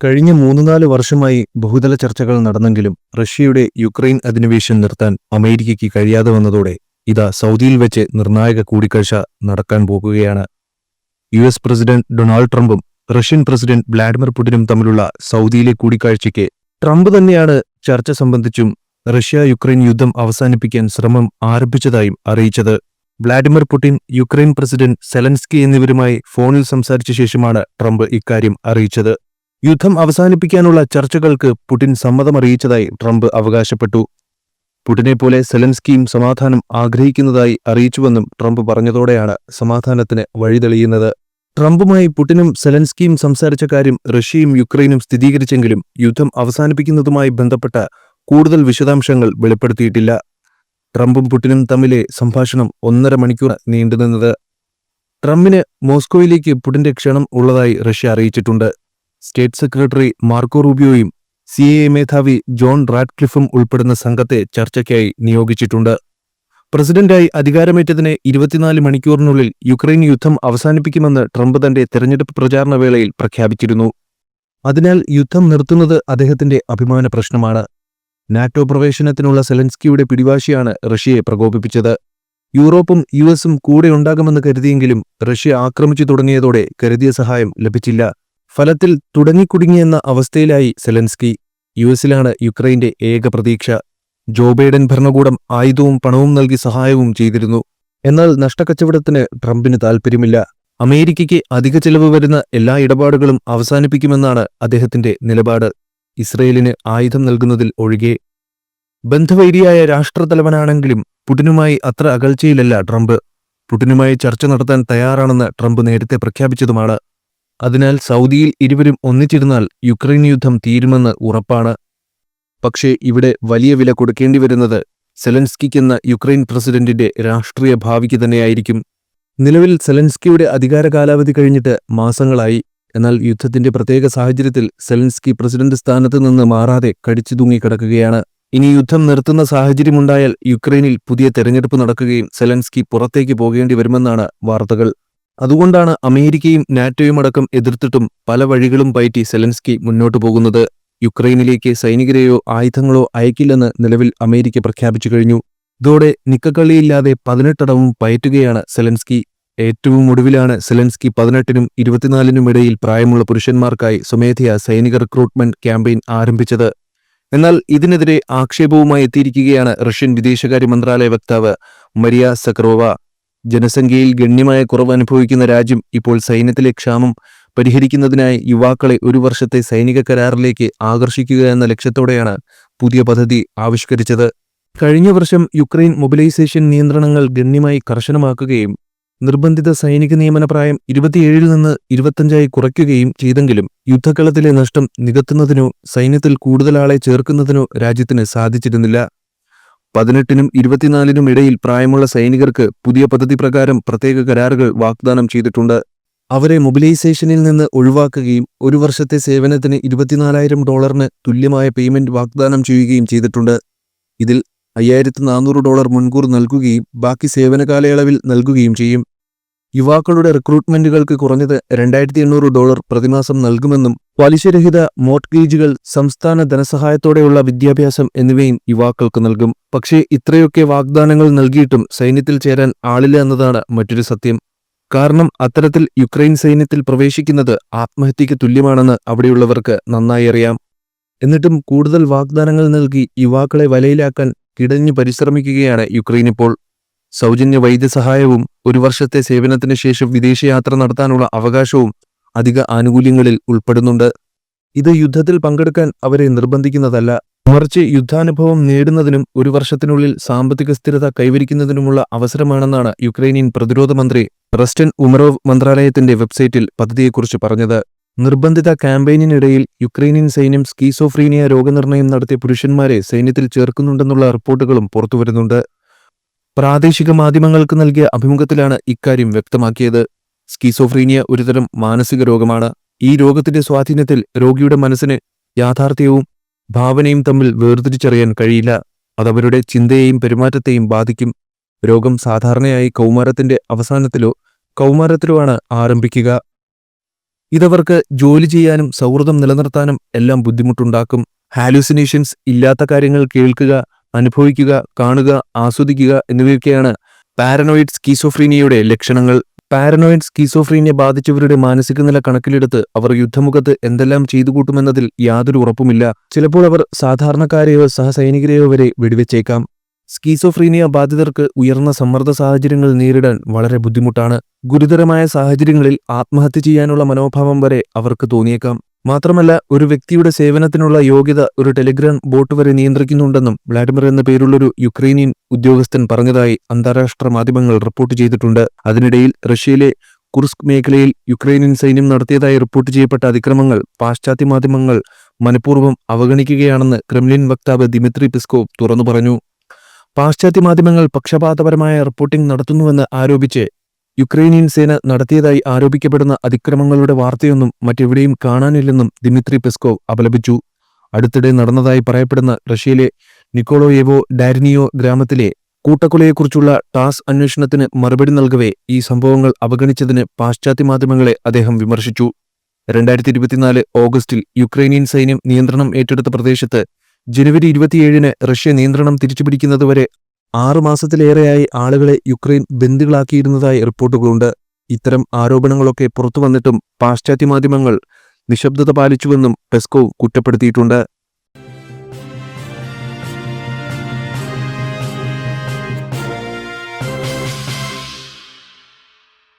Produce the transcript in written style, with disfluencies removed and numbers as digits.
കഴിഞ്ഞ 3-4 വർഷമായി ബഹുതല ചർച്ചകൾ നടന്നെങ്കിലും റഷ്യയുടെ യുക്രൈൻ അധിനിവേശം നിർത്താൻ അമേരിക്കയ്ക്ക് കഴിയാതെ വന്നതോടെ ഇതാ സൗദിയിൽ വെച്ച് നിർണായക കൂടിക്കാഴ്ച നടക്കാൻ പോകുകയാണ്. യു.എസ്. പ്രസിഡന്റ് ഡൊണാൾഡ് ട്രംപും റഷ്യൻ പ്രസിഡന്റ് വ്ളാഡിമിർ പുടിനും തമ്മിലുള്ള സൗദിയിലെ കൂടിക്കാഴ്ചയ്ക്ക് ട്രംപ് തന്നെയാണ് ചർച്ച സംബന്ധിച്ചും റഷ്യ യുക്രൈൻ യുദ്ധം അവസാനിപ്പിക്കാൻ ശ്രമം ആരംഭിച്ചതായും അറിയിച്ചത്. Vladimir Putin, Ukraine president Zelensky എന്നിവരുമായി ഫോണിൽ സംസാരിച്ച ശേഷമാണ് ട്രംപ് ഇക്കാര്യം അറിയിച്ചത്. യുദ്ധം അവസാനിപ്പിക്കാനുള്ള ചർച്ചകൾക്ക് പുടിൻ സമ്മതമറിയിച്ചതായി ട്രംപ് അവകാശപ്പെട്ടു. പുടിനെപ്പോലെ സെലൻസ്കിയും സമാധാനം ആഗ്രഹിക്കുന്നതായി അറിയിച്ചുവെന്നും ട്രംപ് പറഞ്ഞതോടെയാണ് സമാധാനത്തിന് വഴിതെളിയുന്നത്. ട്രംപുമായി പുടിനും സെലൻസ്കിയും സംസാരിച്ച കാര്യം റഷ്യയും യുക്രൈനും സ്ഥിരീകരിച്ചെങ്കിലും യുദ്ധം അവസാനിപ്പിക്കുന്നതുമായി ബന്ധപ്പെട്ട കൂടുതൽ വിശദാംശങ്ങൾ വെളിപ്പെടുത്തിയിട്ടില്ല. ട്രംപും പുടിനും തമ്മിലെ സംഭാഷണം 1.5 മണിക്കൂർ നീണ്ടുനിന്നത്. ട്രംപിന് മോസ്കോയിലേക്ക് പുടിന്റെ ക്ഷണം ഉള്ളതായി റഷ്യ അറിയിച്ചിട്ടുണ്ട്. സ്റ്റേറ്റ് സെക്രട്ടറി മാർക്കോ റൂബിയോയും CIA മേധാവി ജോൺ റാഡ്ക്ലിഫും ഉൾപ്പെടുന്ന സംഘത്തെ ചർച്ചയ്ക്കായി നിയോഗിച്ചിട്ടുണ്ട്. പ്രസിഡന്റായി അധികാരമേറ്റതിന് 24 മണിക്കൂറിനുള്ളിൽ യുക്രൈൻ യുദ്ധം അവസാനിപ്പിക്കുമെന്ന് ട്രംപ് തന്റെ തെരഞ്ഞെടുപ്പ് പ്രചാരണ വേളയിൽ പ്രഖ്യാപിച്ചിരുന്നു. അതിനാൽ യുദ്ധം നിർത്തുന്നത് അദ്ദേഹത്തിന്റെ അഭിമാന പ്രശ്നമാണ്. നാറ്റോ പ്രവേശനത്തിനുള്ള സെലൻസ്കിയുടെ പിടിവാശിയാണ് റഷ്യയെ പ്രകോപിപ്പിച്ചത്. യൂറോപ്പും US-ഉം കൂടെ ഉണ്ടാകുമെന്ന് കരുതിയെങ്കിലും റഷ്യ ആക്രമിച്ചു തുടങ്ങിയതോടെ കരുതിയ സഹായം ലഭിച്ചില്ല. ഫലത്തിൽ തുടങ്ങിക്കുടുങ്ങിയെന്ന അവസ്ഥയിലായി സെലൻസ്കി. US-ലാണ് യുക്രൈന്റെ ഏക പ്രതീക്ഷ. ജോ ബൈഡൻ ഭരണകൂടം ആയുധവും പണവും നൽകി സഹായവും ചെയ്തിരുന്നു. എന്നാൽ നഷ്ടക്കച്ചവടത്തിന് ട്രംപിന് താൽപ്പര്യമില്ല. അമേരിക്കയ്ക്ക് അധിക ചെലവ് വരുന്ന എല്ലാ ഇടപാടുകളും അവസാനിപ്പിക്കുമെന്നാണ് അദ്ദേഹത്തിന്റെ നിലപാട്, ഇസ്രയേലിന് ആയുധം നൽകുന്നതിൽ ഒഴികെ. ബന്ധവൈരിയായ രാഷ്ട്രതലവനാണെങ്കിലും പുടിനുമായി അത്ര അകൽച്ചയിലല്ല ട്രംപ്. പുടിനുമായി ചർച്ച നടത്താൻ തയ്യാറാണെന്ന് ട്രംപ് നേരത്തെ പ്രഖ്യാപിച്ചതുമാണ്. അതിനാൽ സൗദിയിൽ ഇരുവരും ഒന്നിച്ചിരുന്നാൽ യുക്രൈൻ യുദ്ധം തീരുമെന്ന് ഉറപ്പാണ്. പക്ഷേ ഇവിടെ വലിയ വില കൊടുക്കേണ്ടി വരുന്നത് സെലൻസ്കിക്കെന്ന യുക്രൈൻ പ്രസിഡന്റിന്റെ രാഷ്ട്രീയ ഭാവിക്ക് തന്നെയായിരിക്കും. നിലവിൽ സെലൻസ്കിയുടെ അധികാര കാലാവധി കഴിഞ്ഞിട്ട് മാസങ്ങളായി. എന്നാൽ യുദ്ധത്തിന്റെ പ്രത്യേക സാഹചര്യത്തിൽ സെലൻസ്കി പ്രസിഡന്റ് സ്ഥാനത്ത് നിന്ന് മാറാതെ കടിച്ചു തൂങ്ങിക്കിടക്കുകയാണ്. ഇനി യുദ്ധം നിർത്തുന്ന സാഹചര്യമുണ്ടായാൽ യുക്രൈനിൽ പുതിയ തെരഞ്ഞെടുപ്പ് നടക്കുകയും സെലൻസ്കി പുറത്തേക്ക് പോകേണ്ടി വരുമെന്നാണ് വാർത്തകൾ. അതുകൊണ്ടാണ് അമേരിക്കയും നാറ്റോയുമടക്കം എതിർത്തിട്ടും പല വഴികളും പയറ്റി സെലൻസ്കി മുന്നോട്ടു പോകുന്നത്. യുക്രൈനിലേക്ക് സൈനികരെയോ ആയുധങ്ങളോ അയക്കില്ലെന്ന് നിലവിൽ അമേരിക്ക പ്രഖ്യാപിച്ചു കഴിഞ്ഞു. ഇതോടെ നിക്കക്കള്ളിയില്ലാതെ 18 അടവും പയറ്റുകയാണ് സെലൻസ്കി. ഏറ്റവും ഒടുവിലാണ് സെലൻസ്കി 18-നും 24-നും ഇടയിൽ പ്രായമുള്ള പുരുഷന്മാർക്കായി സ്വമേധയാ സൈനിക റിക്രൂട്ട്മെന്റ് ക്യാമ്പയിൻ ആരംഭിച്ചത്. എന്നാൽ ഇതിനെതിരെ ആക്ഷേപവുമായി എത്തിയിരിക്കുകയാണ് റഷ്യൻ വിദേശകാര്യ മന്ത്രാലയ വക്താവ് മരിയ സഖറോവ. ജനസംഖ്യയിൽ ഗണ്യമായ കുറവ് അനുഭവിക്കുന്ന രാജ്യം ഇപ്പോൾ സൈന്യത്തിലെ ക്ഷാമം പരിഹരിക്കുന്നതിനായി യുവാക്കളെ 1 വർഷത്തെ സൈനിക കരാറിലേക്ക് ആകർഷിക്കുക എന്ന ലക്ഷ്യത്തോടെയാണ് പുതിയ പദ്ധതി ആവിഷ്കരിച്ചത്. കഴിഞ്ഞ വർഷം യുക്രൈൻ മൊബിലൈസേഷൻ നിയന്ത്രണങ്ങൾ ഗണ്യമായി കർശനമാക്കുകയും നിർബന്ധിത സൈനിക നിയമന പ്രായം 27-ൽ നിന്ന് 25-ആയി കുറയ്ക്കുകയും ചെയ്തെങ്കിലും യുദ്ധക്കളത്തിലെ നഷ്ടം നികത്തുന്നതിനോ സൈന്യത്തിൽ കൂടുതൽ ആളെ ചേർക്കുന്നതിനോ രാജ്യത്തിന് സാധിച്ചിരുന്നില്ല. 18-നും 24-നും ഇടയിൽ പ്രായമുള്ള സൈനികർക്ക് പുതിയ പദ്ധതി പ്രകാരം പ്രത്യേക കരാറുകൾ വാഗ്ദാനം ചെയ്തിട്ടുണ്ട്. അവരെ മൊബിലൈസേഷനിൽ നിന്ന് ഒഴിവാക്കുകയും 1 വർഷത്തെ സേവനത്തിന് $24,000 തുല്യമായ പേയ്മെന്റ് വാഗ്ദാനം ചെയ്യുകയും ചെയ്തിട്ടുണ്ട്. ഇതിൽ $5,400 മുൻകൂർ നൽകുകയും ബാക്കി സേവന കാലയളവിൽ നൽകുകയും ചെയ്യും. യുവാക്കളുടെ റിക്രൂട്ട്മെന്റുകൾക്ക് കുറഞ്ഞത് $2,800 പ്രതിമാസം നൽകുമെന്നും പലിശരഹിത മോർട്ട്ഗേജുകൾ, സംസ്ഥാന ധനസഹായത്തോടെയുള്ള വിദ്യാഭ്യാസം എന്നിവയും യുവാക്കൾക്ക് നൽകും. പക്ഷേ ഇത്രയൊക്കെ വാഗ്ദാനങ്ങൾ നൽകിയിട്ടും സൈന്യത്തിൽ ചേരാൻ ആളില്ല എന്നതാണ് മറ്റൊരു സത്യം. കാരണം അത്തരത്തിൽ യുക്രൈൻ സൈന്യത്തിൽ പ്രവേശിക്കുന്നത് ആത്മഹത്യയ്ക്ക് തുല്യമാണെന്ന് അവിടെയുള്ളവർക്ക് നന്നായി അറിയാം. എന്നിട്ടും കൂടുതൽ വാഗ്ദാനങ്ങൾ നൽകി യുവാക്കളെ വലയിലാക്കാൻ കിടഞ്ഞു പരിശ്രമിക്കുകയാണ് യുക്രൈൻ ഇപ്പോൾ. സൗജന്യ വൈദ്യസഹായവും 1 വർഷത്തെ സേവനത്തിന് ശേഷം വിദേശയാത്ര നടത്താനുള്ള അവകാശവും അധിക ആനുകൂല്യങ്ങളിൽ ഉൾപ്പെടുന്നുണ്ട്. ഇത് യുദ്ധത്തിൽ പങ്കെടുക്കാൻ അവരെ നിർബന്ധിക്കുന്നതല്ല, മറിച്ച് യുദ്ധാനുഭവം നേടുന്നതിനും 1 വർഷത്തിനുള്ളിൽ സാമ്പത്തിക സ്ഥിരത കൈവരിക്കുന്നതിനുമുള്ള അവസരമാണെന്നാണ് യുക്രൈനിയൻ പ്രതിരോധ മന്ത്രി റസ്റ്റൻ ഉമറോവ് മന്ത്രാലയത്തിന്റെ വെബ്സൈറ്റിൽ പദ്ധതിയെക്കുറിച്ച് പറഞ്ഞത്. നിർബന്ധിത ക്യാമ്പയിനിനിടയിൽ യുക്രൈനിയൻ സൈന്യം സ്കീസോഫ്രീനിയ രോഗനിർണയം നടത്തിയ പുരുഷന്മാരെ സൈന്യത്തിൽ ചേർക്കുന്നുണ്ടെന്നുള്ള റിപ്പോർട്ടുകളും പുറത്തുവരുന്നുണ്ട്. പ്രാദേശിക മാധ്യമങ്ങൾക്ക് നൽകിയ അഭിമുഖത്തിലാണ് ഇക്കാര്യം വ്യക്തമാക്കിയത്. സ്കീസോഫ്രീനിയ ഒരുതരം മാനസിക രോഗമാണ്. ഈ രോഗത്തിന്റെ സ്വാധീനത്തിൽ രോഗിയുടെ മനസ്സിന് യാഥാർത്ഥ്യവും ഭാവനയും തമ്മിൽ വേർതിരിച്ചറിയാൻ കഴിയില്ല. അതവരുടെ ചിന്തയെയും പെരുമാറ്റത്തെയും ബാധിക്കും. രോഗം സാധാരണയായി കൗമാരത്തിന്റെ അവസാനത്തിലോ കൗമാരത്തിലോ ആണ് ആരംഭിക്കുക. ഇതവർക്ക് ജോലി ചെയ്യാനും സൗഹൃദം നിലനിർത്താനും എല്ലാം ബുദ്ധിമുട്ടുണ്ടാക്കും. ഹാലൂസിനേഷൻസ്, ഇല്ലാത്ത കാര്യങ്ങൾ കേൾക്കുക, അനുഭവിക്കുക, കാണുക, ആസ്വദിക്കുക എന്നിവയൊക്കെയാണ് പാരനോയിഡ് സ്കീസോഫ്രീനിയയുടെ ലക്ഷണങ്ങൾ. പാരനോയിഡ് സ്കീസോഫ്രീനിയ ബാധിച്ചവരുടെ മാനസിക നില കണക്കിലെടുത്ത് അവർ യുദ്ധമുഖത്ത് എന്തെല്ലാം ചെയ്തു കൂട്ടുമെന്നതിൽ യാതൊരു ഉറപ്പുമില്ല. ചിലപ്പോൾ അവർ സാധാരണക്കാരെയോ സഹസൈനികരെയോ വരെ വെടിവെച്ചേക്കാം. സ്കീസോഫ്രീനിയ ബാധിതർക്ക് ഉയർന്ന സമ്മർദ്ദ സാഹചര്യങ്ങൾ നേരിടാൻ വളരെ ബുദ്ധിമുട്ടാണ്. ഗുരുതരമായ സാഹചര്യങ്ങളിൽ ആത്മഹത്യ ചെയ്യാനുള്ള മനോഭാവം വരെ അവർക്ക് തോന്നിയേക്കാം. മാത്രമല്ല, ഒരു വ്യക്തിയുടെ സേവനത്തിനുള്ള യോഗ്യത ഒരു ടെലിഗ്രാം ബോട്ട് വരെ നിയന്ത്രിക്കുന്നുണ്ടെന്നും വ്ളാഡിമിർ എന്ന പേരുള്ളൊരു യുക്രൈനിയൻ ഉദ്യോഗസ്ഥൻ പറഞ്ഞതായി അന്താരാഷ്ട്ര മാധ്യമങ്ങൾ റിപ്പോർട്ട് ചെയ്തിട്ടുണ്ട്. അതിനിടയിൽ റഷ്യയിലെ കുർസ്ക് മേഖലയിൽ യുക്രൈനിയൻ സൈന്യം നടത്തിയതായി റിപ്പോർട്ട് ചെയ്യപ്പെട്ട അതിക്രമങ്ങൾ പാശ്ചാത്യ മാധ്യമങ്ങൾ മനഃപൂർവ്വം അവഗണിക്കുകയാണെന്ന് ക്രെംലിൻ വക്താവ് ദിമിത്രി പെസ്കോവ് തുറന്നു പറഞ്ഞു. പാശ്ചാത്യ മാധ്യമങ്ങൾ പക്ഷപാതപരമായ റിപ്പോർട്ടിംഗ് നടത്തുന്നുവെന്ന് ആരോപിച്ച് യുക്രൈനിയൻ സേന നടത്തിയതായി ആരോപിക്കപ്പെടുന്ന അതിക്രമങ്ങളുടെ വാർത്തയൊന്നും മറ്റെവിടെയും കാണാനില്ലെന്നും ദിമിത്രി പെസ്കോവ് അപലപിച്ചു. അടുത്തിടെ നടന്നതായി പറയപ്പെടുന്ന റഷ്യയിലെ നിക്കോളോയേവോ ഡാരിനിയോ ഗ്രാമത്തിലെ കൂട്ടക്കൊലയെക്കുറിച്ചുള്ള ടാസ് അന്വേഷണത്തിന് മറുപടി നൽകവേ ഈ സംഭവങ്ങൾ അവഗണിച്ചതിന് പാശ്ചാത്യ മാധ്യമങ്ങളെ അദ്ദേഹം വിമർശിച്ചു. 2024 ഓഗസ്റ്റിൽ യുക്രൈനിയൻ സൈന്യം നിയന്ത്രണം ഏറ്റെടുത്ത പ്രദേശത്ത് ജനുവരി 27-ന് റഷ്യ നിയന്ത്രണം തിരിച്ചുപിടിക്കുന്നതുവരെ 6 മാസത്തിലേറെയായി ആളുകളെ യുക്രൈൻ ബന്ദികളാക്കിയിരുന്നതായി റിപ്പോർട്ടുകളുണ്ട്. ഇത്തരം ആരോപണങ്ങളൊക്കെ പുറത്തുവന്നിട്ടും പാശ്ചാത്യ മാധ്യമങ്ങൾ നിശബ്ദത പാലിച്ചുവെന്നും പെസ്കോവ് കുറ്റപ്പെടുത്തിയിട്ടുണ്ട്.